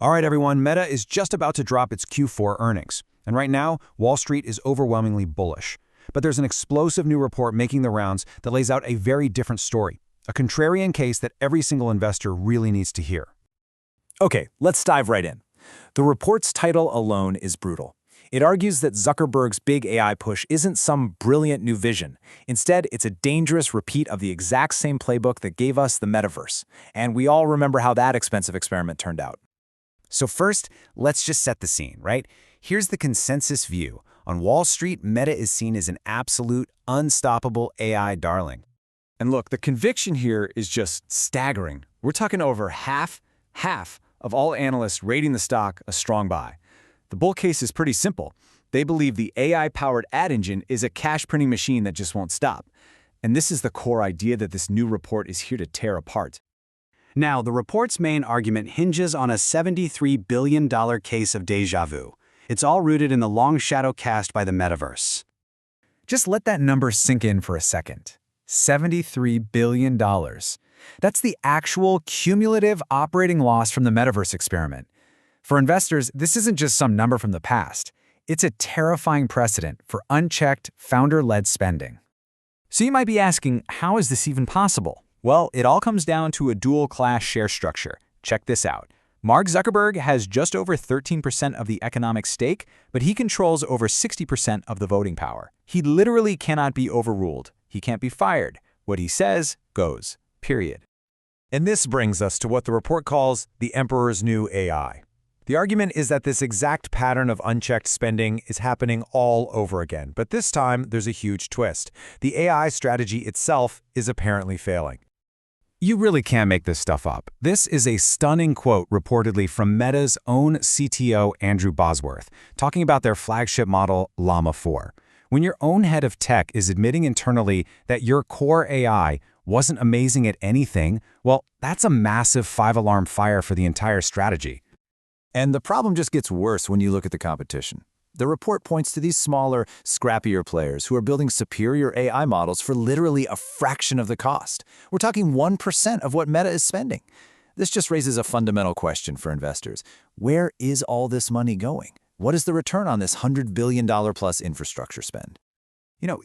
All right, everyone, Meta is just about to drop its Q4 earnings. And right now, Wall Street is overwhelmingly bullish. But there's an explosive new report making the rounds that lays out a very different story, a contrarian case that every single investor really needs to hear. Okay, let's dive right in. The report's title alone is brutal. It argues that Zuckerberg's big AI push isn't some brilliant new vision. Instead, it's a dangerous repeat of the exact same playbook that gave us the metaverse. And we all remember how that expensive experiment turned out. So first, let's just set the scene, right? Here's the consensus view. On Wall Street, Meta is seen as an absolute, unstoppable AI darling. And look, the conviction here is just staggering. We're talking over half of all analysts rating the stock a strong buy. The bull case is pretty simple. They believe the AI-powered ad engine is a cash-printing machine that just won't stop. And this is the core idea that this new report is here to tear apart. Now, the report's main argument hinges on a $73 billion case of déjà vu. It's all rooted in the long shadow cast by the metaverse. Just let that number sink in for a second. $73 billion. That's the actual cumulative operating loss from the metaverse experiment. For investors, this isn't just some number from the past. It's a terrifying precedent for unchecked, founder-led spending. So you might be asking, how is this even possible? Well, it all comes down to a dual-class share structure. Check this out. Mark Zuckerberg has just over 13% of the economic stake, but he controls over 60% of the voting power. He literally cannot be overruled. He can't be fired. What he says goes, period. And this brings us to what the report calls the emperor's new AI. The argument is that this exact pattern of unchecked spending is happening all over again, but this time there's a huge twist. The AI strategy itself is apparently failing. You really can't make this stuff up. This is a stunning quote reportedly from Meta's own CTO, Andrew Bosworth, talking about their flagship model, Llama 4. When your own head of tech is admitting internally that your core AI wasn't amazing at anything, well, that's a massive five-alarm fire for the entire strategy. And the problem just gets worse when you look at the competition. The report points to these smaller, scrappier players who are building superior AI models for literally a fraction of the cost. We're talking 1% of what Meta is spending. This just raises a fundamental question for investors. Where is all this money going? What is the return on this $100 billion plus infrastructure spend?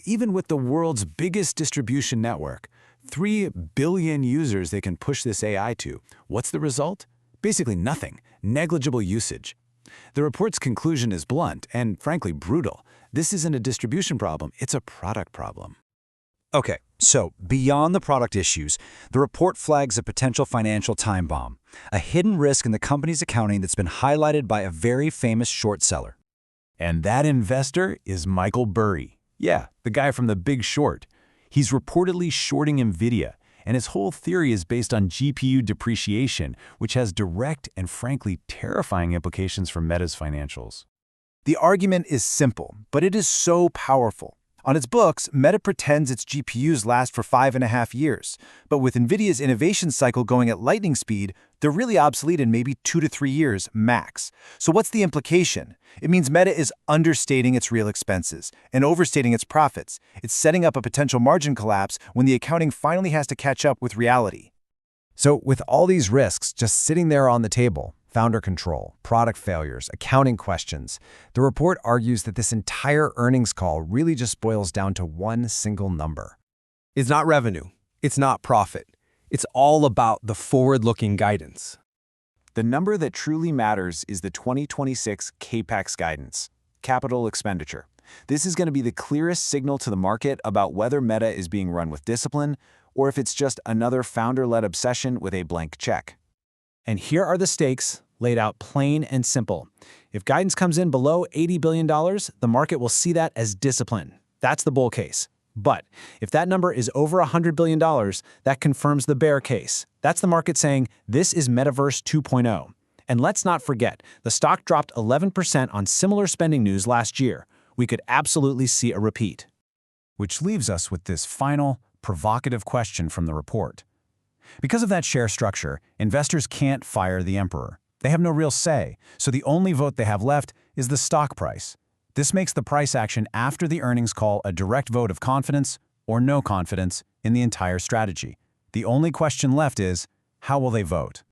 Even with the world's biggest distribution network, 3 billion users they can push this AI to, what's the result? Basically nothing. Negligible usage. The report's conclusion is blunt and, frankly, brutal. This isn't a distribution problem, it's a product problem. Okay, so beyond the product issues, the report flags a potential financial time bomb, a hidden risk in the company's accounting that's been highlighted by a very famous short seller. And that investor is Michael Burry. Yeah, the guy from The Big Short. He's reportedly shorting NVIDIA, and his whole theory is based on GPU depreciation, which has direct and frankly terrifying implications for Meta's financials. The argument is simple, but it is so powerful. On its books, Meta pretends its GPUs last for 5.5 years, but with NVIDIA's innovation cycle going at lightning speed, they're really obsolete in maybe 2 to 3 years max. So what's the implication? It means Meta is understating its real expenses and overstating its profits. It's setting up a potential margin collapse when the accounting finally has to catch up with reality. So with all these risks just sitting there on the table, founder control, product failures, accounting questions, the report argues that this entire earnings call really just boils down to one single number. It's not revenue. It's not profit. It's all about the forward-looking guidance. The number that truly matters is the 2026 CAPEX guidance, capital expenditure. This is going to be the clearest signal to the market about whether Meta is being run with discipline or if it's just another founder-led obsession with a blank check. And here are the stakes, laid out plain and simple. If guidance comes in below $80 billion, the market will see that as discipline. That's the bull case. But if that number is over $100 billion, that confirms the bear case. That's the market saying, this is Metaverse 2.0. And let's not forget, the stock dropped 11% on similar spending news last year. We could absolutely see a repeat. Which leaves us with this final, provocative question from the report. Because of that share structure, investors can't fire the emperor. They have no real say, so the only vote they have left is the stock price. This makes the price action after the earnings call a direct vote of confidence or no confidence in the entire strategy. The only question left is, how will they vote?